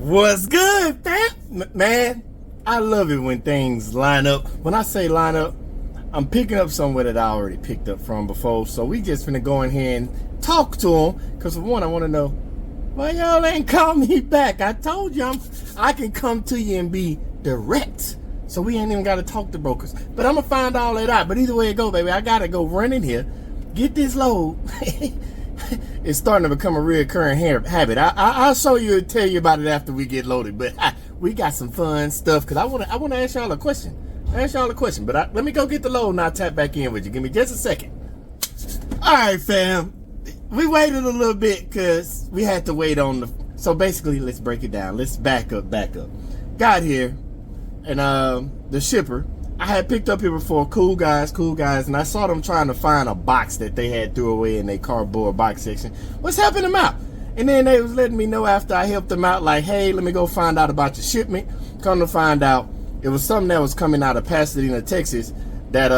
What's good, fam? Man, I love it when things line up. When I say line up, I'm picking up somewhere that I already picked up from before. So we just finna go in here and talk to them. Because for one, I want to know, why y'all ain't call me back? I told you I can come to you and be direct. So we ain't even got to talk to brokers. But I'm going to find all that out. But either way it go, baby, I got to go run in here, get this load. It's starting to become a reoccurring habit. I'll show you and tell you about it after we get loaded. But we got some fun stuff because I want to ask y'all a question. But let me go get the load and I'll tap back in with you. Give me just a second. All right, fam. We waited a little bit because we had to wait on the... So basically, let's break it down. Let's back up. Got here, and the shipper, I had picked up here before, cool guys, and I saw them trying to find a box that they had threw away in their cardboard box section. What's helping them out? And then they was letting me know after I helped them out, like, hey, let me go find out about your shipment. Come to find out, it was something that was coming out of Pasadena, Texas, that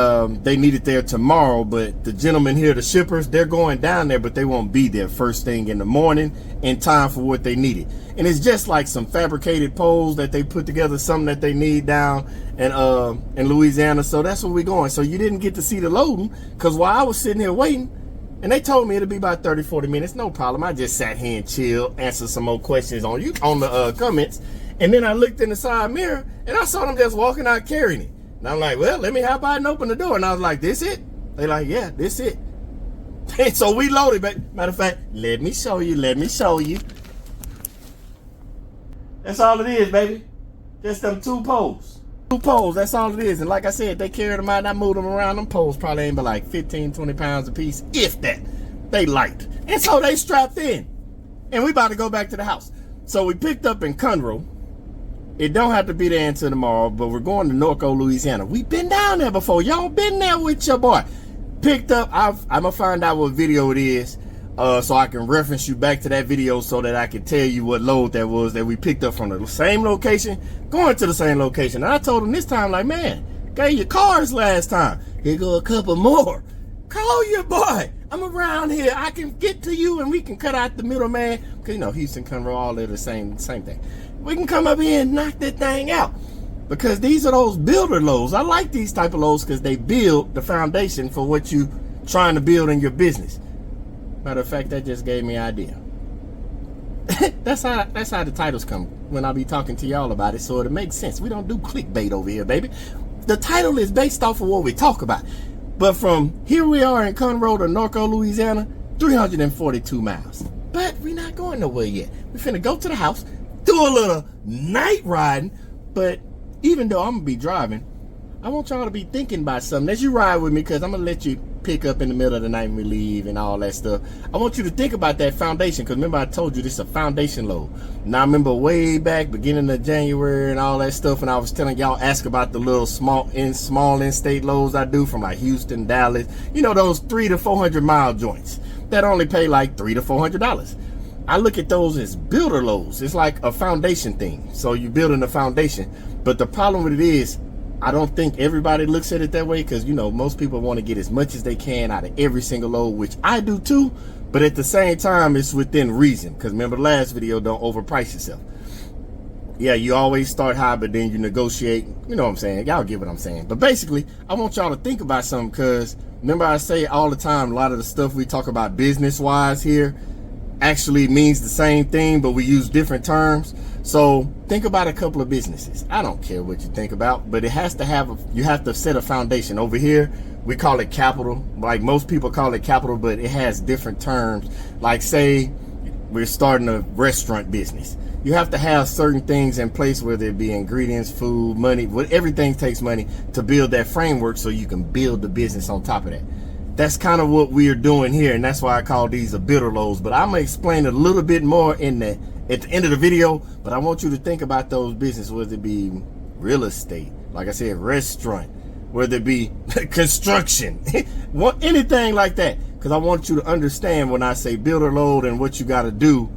they needed there tomorrow, but the gentleman here, the shippers, they're going down there, but they won't be there first thing in the morning in time for what they needed. And it's just like some fabricated poles that they put together, something that they need down in Louisiana. So that's where we're going. So you didn't get to see the loading because while I was sitting here waiting, and they told me it'll be about 30-40 minutes, no problem. I just sat here and chilled, answered some more questions on the comments, and then I looked in the side mirror and I saw them just walking out carrying it. And I'm like, well, let me hop out and open the door. And I was like, this it? They like, yeah, this it. And so we loaded, but matter of fact, let me show you. That's all it is, baby. Just them two poles. That's all it is. And like I said, they carried them out and I moved them around. Them poles probably ain't but like 15, 20 pounds a piece, if that. They light. And so they strapped in. And we about to go back to the house. So we picked up in Conroe. It don't have to be there until tomorrow, but we're going to Norco, Louisiana. We've been down there before. Y'all been there with your boy. Picked up, I'm going to find out what video it is so I can reference you back to that video so that I can tell you what load that was that we picked up from the same location, going to the same location. And I told him this time, like, man, gave you cars last time. Here go a couple more. Call your boy. I'm around here. I can get to you and we can cut out the middleman. Because, you know, Houston, Conroe, all they're the same thing. We can come up here and knock that thing out. Because these are those builder loads. I like these type of loads because they build the foundation for what you trying to build in your business. Matter of fact, that just gave me an idea. That's how the titles come when I be talking to y'all about it, so it makes sense. We don't do clickbait over here, baby. The title is based off of what we talk about. But from here we are in Conroe to Norco, Louisiana, 342 miles. But we're not going nowhere yet. We're finna go to the house, do a little night riding, but even though I'm gonna be driving, I want y'all to be thinking about something as you ride with me, because I'm gonna let you pick up in the middle of the night when we leave and all that stuff. I want you to think about that foundation, because remember I told you this is a foundation load. Now I remember way back beginning of January and all that stuff, and I was telling y'all, ask about the little small in-state loads I do from like Houston, Dallas, you know, those 300 to 400 mile joints that only pay like $300 to $400. I look at those as builder loads. It's like a foundation thing. So you're building a foundation. But the problem with it is, I don't think everybody looks at it that way because, you know, most people want to get as much as they can out of every single load, which I do too. But at the same time, it's within reason. Because remember the last video, don't overprice yourself. Yeah, you always start high, but then you negotiate. You know what I'm saying? Y'all get what I'm saying. But basically, I want y'all to think about something because remember I say all the time, a lot of the stuff we talk about business-wise here actually means the same thing, but we use different terms. So think about a couple of businesses. I don't care what you think about, but it has to have you have to set a foundation. Over here we call it capital, like most people call it capital, but it has different terms. Like say we're starting a restaurant business, you have to have certain things in place, whether it be ingredients, food, money, everything takes money to build that framework so you can build the business on top of that. That's kind of what we're doing here, and that's why I call these a builder loads. But I'm gonna explain a little bit more at the end of the video. But I want you to think about those businesses, whether it be real estate, like I said, restaurant, whether it be construction, anything like that. Because I want you to understand when I say builder load and what you got to do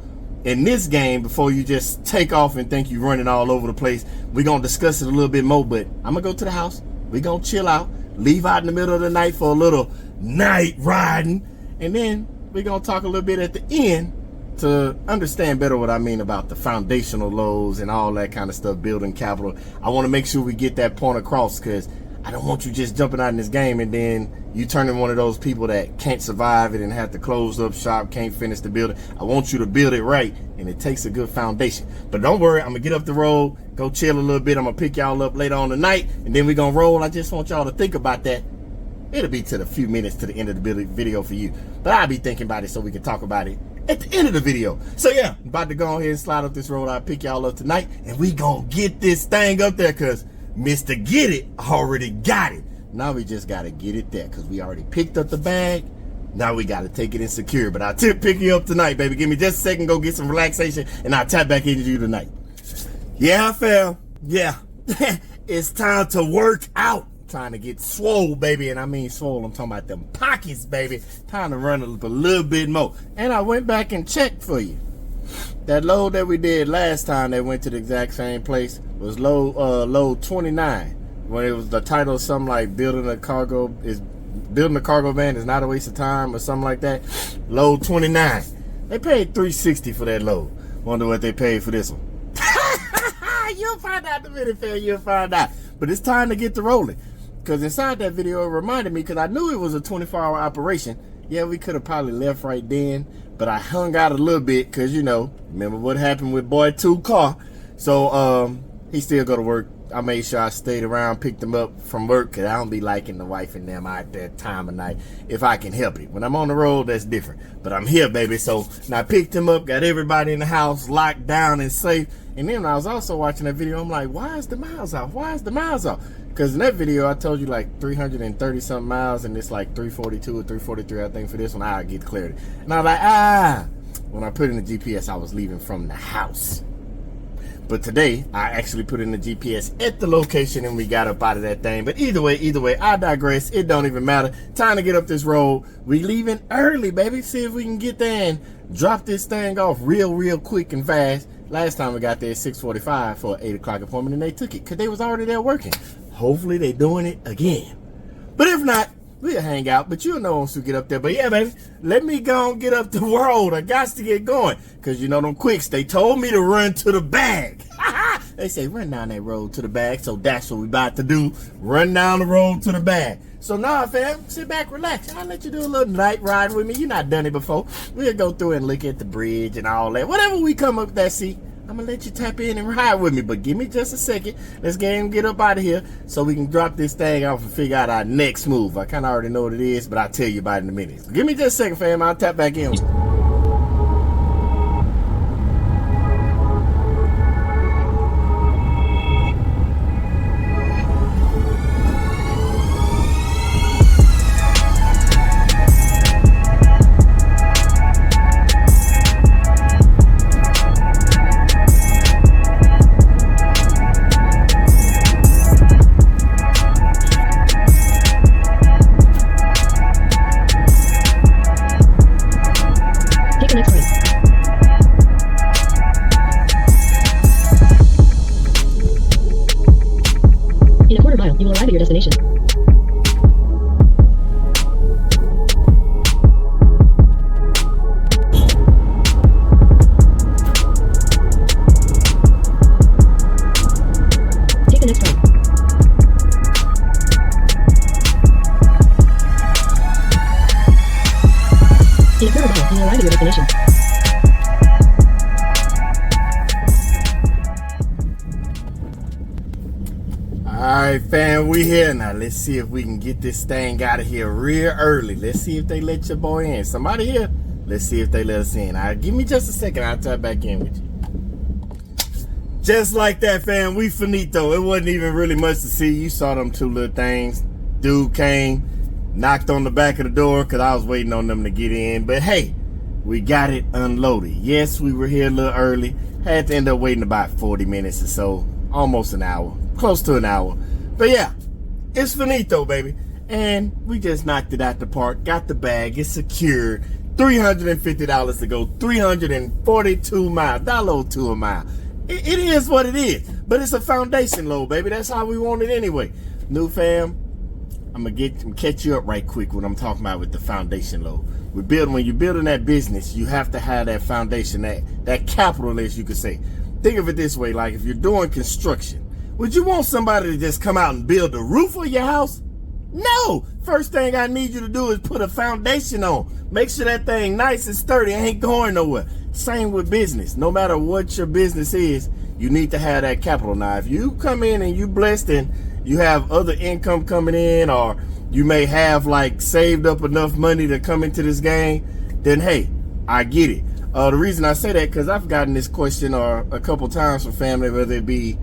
in this game before you just take off and think you're running all over the place. We're gonna discuss it a little bit more, but I'm gonna go to the house. We're gonna chill out, leave out in the middle of the night for a little night riding, and then we're gonna talk a little bit at the end to understand better what I mean about the foundational loads and all that kind of stuff, building capital, I want to make sure we get that point across, because I don't want you just jumping out in this game and then you turning one of those people that can't survive it and have to close up shop, can't finish the building. I want you to build it right, and it takes a good foundation. But don't worry, I'm gonna get up the road, go chill a little bit. I'm gonna pick y'all up later on tonight, and then we're gonna roll. I just want y'all to think about that. It'll be to the few minutes to the end of the video for you, but I'll be thinking about it so we can talk about it at the end of the video. So yeah, I'm about to go ahead and slide up this road. I'll pick y'all up tonight, and we gonna get this thing up there, because Mr. Get It already got it. Now we just gotta get it there, because we already picked up the bag. Now we gotta take it and secure. But I'll pick you up tonight, baby. Give me just a second, go get some relaxation, and I'll tap back into you tonight. Yeah, fam. Yeah. It's time to work out. Trying to get swole, baby. And I mean swole, I'm talking about them pockets, baby. Time to run a little bit more. And I went back and checked for you. That load that we did last time that went to the exact same place was load 29. When it was the title of something like building a cargo van is not a waste of time, or something like that. Load 29. They paid $360 for that load. Wonder what they paid for this one. You'll find out in the minute, fam. You'll find out. But it's time to get to rolling. Because inside that video, it reminded me, because I knew it was a 24-hour operation. Yeah, we could have probably left right then, but I hung out a little bit because, you know, remember what happened with boy 2 car. So he still go to work. I made sure I stayed around, picked him up from work, because I don't be liking the wife and them out that time of night if I can help it. When I'm on the road, that's different. But I'm here, baby. So now I picked him up, got everybody in the house locked down and safe. And then I was also watching that video. I'm like, why is the miles off? Why is the miles off? Because in that video, I told you like 330 something miles, and it's like 342 or 343, I think, for this one. I'll get clarity. And I was like, when I put in the GPS, I was leaving from the house. But today, I actually put in the GPS at the location, and we got up out of that thing. But either way, I digress. It don't even matter. Time to get up this road. We leaving early, baby. See if we can get there and drop this thing off real quick and fast. Last time we got there at 6:45 for an 8 o'clock appointment, and they took it because they was already there working. Hopefully they doing it again. But if not, we'll hang out. But you'll know once we get up there. But yeah, baby, let me go and get up the road. I got to get going. Because you know them quicks, they told me to run to the bag. They say run down that road to the bag. So that's what we about to do. Run down the road to the bag. So now, fam, sit back, relax. I'll let you do a little night ride with me. You not done it before. We'll go through and look at the bridge and all that. Whatever we come up that see, I'm gonna let you tap in and ride with me. But give me just a second. Let's get up out of here so we can drop this thing off and figure out our next move. I kind of already know what it is, but I'll tell you about it in a minute. So give me just a second, fam. I'll tap back in. In a quarter mile, you will arrive at your destination. Take the next right. In a quarter mile, you will arrive at your destination. Alright, fam, we here now. Let's see if we can get this thing out of here real early. Let's see if they let your boy in. Somebody here? Let's see if they let us in. Alright, give me just a second. I'll tap back in with you. Just like that, fam, we finito. It wasn't even really much to see. You saw them two little things. Dude came, knocked on the back of the door because I was waiting on them to get in. But hey, we got it unloaded. Yes, we were here a little early. Had to end up waiting about 40 minutes or so. Almost an hour. Close to an hour. But yeah, it's finito, baby. And we just knocked it out the park. Got the bag. It's secured. $350 to go. 342 miles. Download to a mile. It is what it is. But it's a foundation load, baby. That's how we want it anyway. New fam, I'm I'm gonna catch you up right quick what I'm talking about with the foundation load. When you're building that business, you have to have that foundation, that capital, as you could say. Think of it this way, like if you're doing construction, would you want somebody to just come out and build the roof of your house? No. First thing I need you to do is put a foundation on. Make sure that thing nice and sturdy, ain't going nowhere. Same with business. No matter what your business is, you need to have that capital. Now, if you come in and you blessed and you have other income coming in, or you may have like saved up enough money to come into this game, then hey, I get it. The reason I say that, because I've gotten this question a couple times from family, whether it be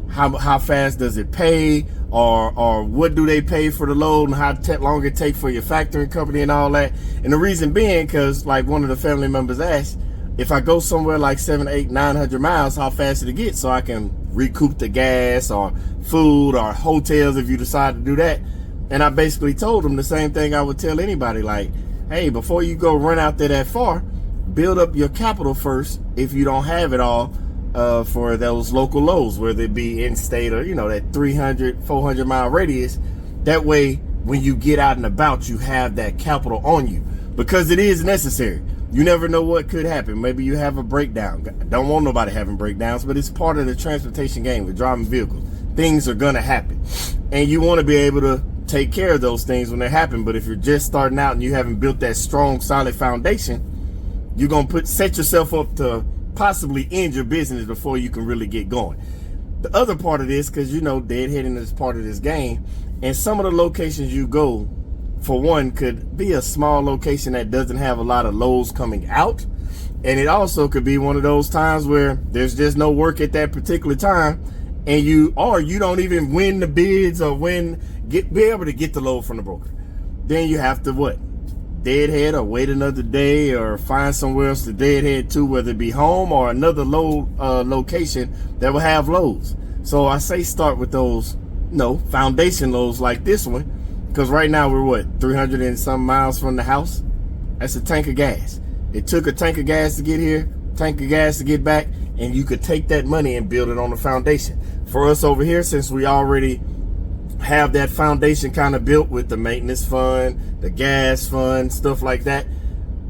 how fast does it pay, or what do they pay for the load, and how long it take for your factoring company and all that. And the reason being, because like one of the family members asked, if I go somewhere like 700, 800, 900 miles, how fast did it get, so I can recoup the gas or food or hotels if you decide to do that. And I basically told them the same thing I would tell anybody, like, hey, before you go run out there that far, build up your capital first if you don't have it all, for those local loads, whether it be in-state or, that 300, 400 mile radius. That way, when you get out and about, you have that capital on you, because it is necessary. You never know what could happen. Maybe you have a breakdown. Don't want nobody having breakdowns, but it's part of the transportation game with driving vehicles. Things are going to happen, and you want to be able to take care of those things when they happen. But if you're just starting out and you haven't built that strong, solid foundation, you're going to set yourself up to possibly end your business before you can really get going. The other part of this, because deadheading is part of this game, and some of the locations you go, for one, could be a small location that doesn't have a lot of loads coming out, and it also could be one of those times where there's just no work at that particular time, and you don't even win the bids or be able to get the load from the broker. Then you have to deadhead, or wait another day, or find somewhere else to deadhead to, whether it be home or another load location that will have loads. So I say start with those foundation loads like this one, because right now we're 300 and some miles from the house. That's a tank of gas. It took a tank of gas to get here, tank of gas to get back, and you could take that money and build it on the foundation. For us over here, since we already have that foundation kind of built with the maintenance fund, the gas fund, stuff like that,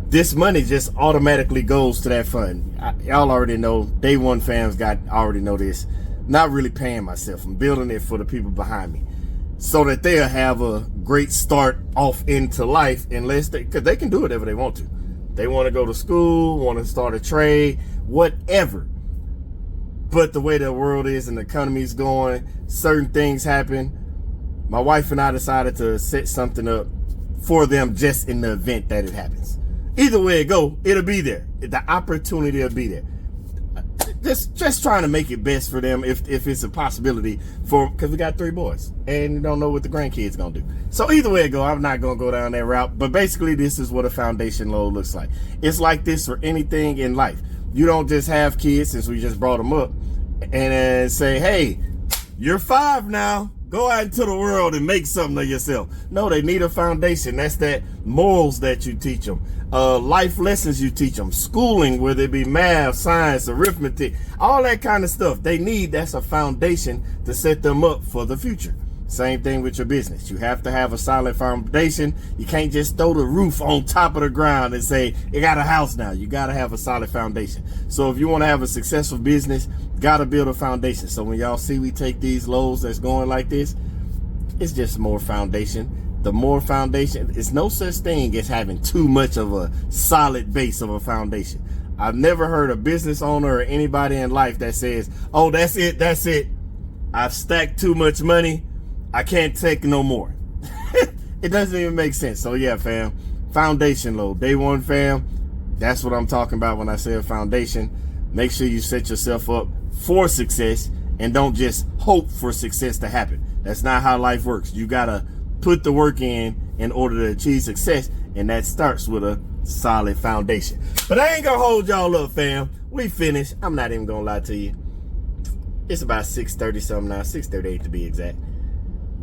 this money just automatically goes to that fund. Y'all already know, Day One fans already know this. Not really paying myself. I'm building it for the people behind me, so that they'll have a great start off into life, because they can do whatever they want to. They want to go to school, want to start a trade, whatever. But the way the world is and the economy is going, certain things happen. My wife and I decided to set something up for them just in the event that it happens. Either way it go, it'll be there. The opportunity will be there. Just trying to make it best for them if it's a possibility, because we got 3 boys and you don't know what the grandkids gonna do. So either way it go, I'm not gonna go down that route. But basically, this is what a foundation load looks like. It's like this for anything in life. You don't just have kids, since we just brought them up, and then say, hey, you're 5 now, go out into the world and make something of yourself. No, they need a foundation. That's that morals that you teach them, life lessons you teach them, schooling, whether it be math, science, arithmetic, all that kind of stuff. That's a foundation to set them up for the future. Same thing with your business. You have to have a solid foundation. You can't just throw the roof on top of the ground and say, you got a house now. You got to have a solid foundation. So if you want to have a successful business, got to build a foundation. So when y'all see we take these loads that's going like this, it's just more foundation. The more foundation, it's no such thing as having too much of a solid base of a foundation. I've never heard a business owner or anybody in life that says, oh, that's it. I've stacked too much money. I can't take no more. It doesn't even make sense. So yeah, fam, foundation load. Day One fam, that's what I'm talking about when I say a foundation. Make sure you set yourself up for success, and don't just hope for success to happen. That's not how life works. You gotta put the work in order to achieve success, and that starts with a solid foundation. But I ain't gonna hold y'all up, fam. We finished. I'm not even gonna lie to you. It's about 6:30 something now, 6:38 to be exact.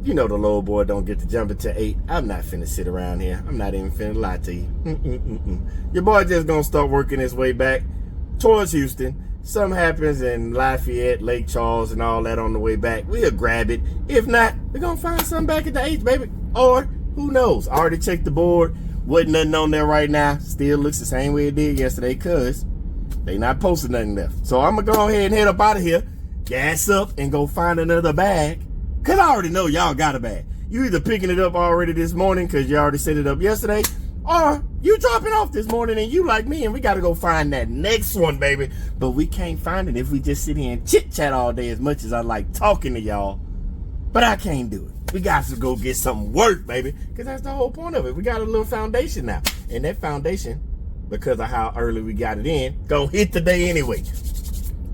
You know the little boy don't get to jump until 8. I'm not finna sit around here. I'm not even finna lie to you. Your boy just gonna start working his way back towards Houston. Something happens in Lafayette, Lake Charles, and all that on the way back. We'll grab it. If not, we're gonna find something back at the H, baby. Or, who knows? I already checked the board. Wasn't nothing on there right now. Still looks the same way it did yesterday, cause they not posting nothing left. So I'm gonna go ahead and head up out of here, gas up, and go find another bag. Cause I already know y'all got a bag. You either picking it up already this morning cause you already set it up yesterday, or you dropping off this morning and you like me and we gotta go find that next one, baby. But we can't find it if we just sit here and chit chat all day, as much as I like talking to y'all. But I can't do it. We got to go get some work, baby. Because that's the whole point of it. We got a little foundation now. And that foundation, because of how early we got it in, gonna hit today anyway.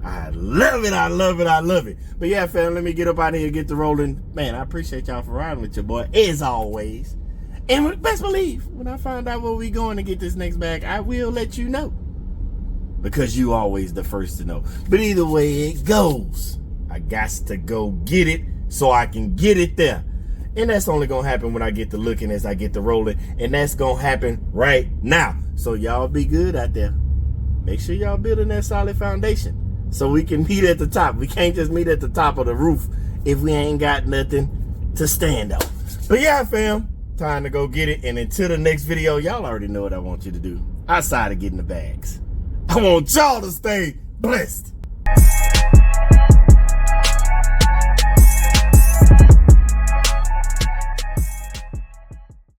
I love it, I love it, I love it. But yeah, fam, let me get up out of here and get to rolling. Man, I appreciate y'all for riding with your boy, as always. And best believe, when I find out where we going to get this next bag, I will let you know. Because you always the first to know. But either way it goes, I got to go get it so I can get it there. And that's only gonna happen when I get to looking, as I get to rolling. And that's gonna happen right now. So y'all be good out there. Make sure y'all building that solid foundation so we can meet at the top. We can't just meet at the top of the roof if we ain't got nothing to stand on. But yeah, fam, time to go get it. And until the next video, y'all already know what I want you to do. Outside of getting the bags, I want y'all to stay blessed.